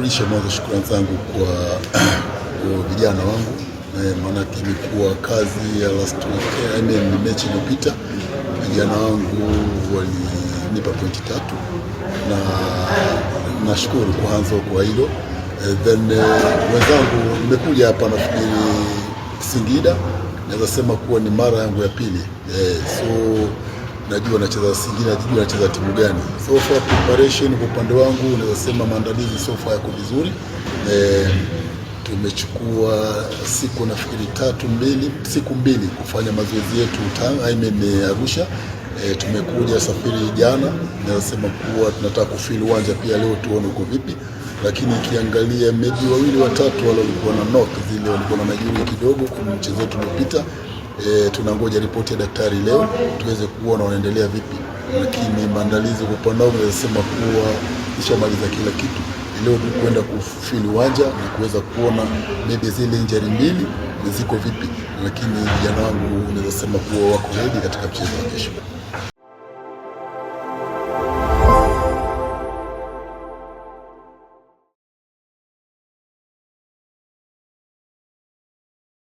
nirudishe mwanzo shukrani zangu kwa vijana wangu, maana ilikuwa kazi ya last week, mechi iliyopita vijana wangu walinipa pointi 3 na nashukuru kwanza kwa hilo. Then wenzangu, nimekuja hapa nafikiri Singida, naweza sema kuwa ni mara yangu ya pili, so najua nacheza Singida, najua nacheza timu gani. So far preparation kwa upande wangu naweza sema maandalizi so far yako vizuri. Tumechukua siku mbili kufanya mazoezi yetu Arusha. Tumekuja safiri jana, naweza sema kuwa tunataka kufeel uwanja pia leo tuone uko vipi, lakini kiangalia maybe wawili watatu wale walikuwa na knock zile, walikuwa na majeruhi kidogo kwa mchezo wetu uliopita. Tunangoja ripoti ya daktari leo tuweze kuona wanaendelea vipi, lakini maandalizi kwa upande wangu naweza sema kuwa nishamaliza kila kitu. Leo tu kwenda kufeel uwanja na kuweza kuona maybe zile injury mbili ziko vipi, lakini vijana wangu naweza sema kuwa wako ready katika mchezo wa kesho.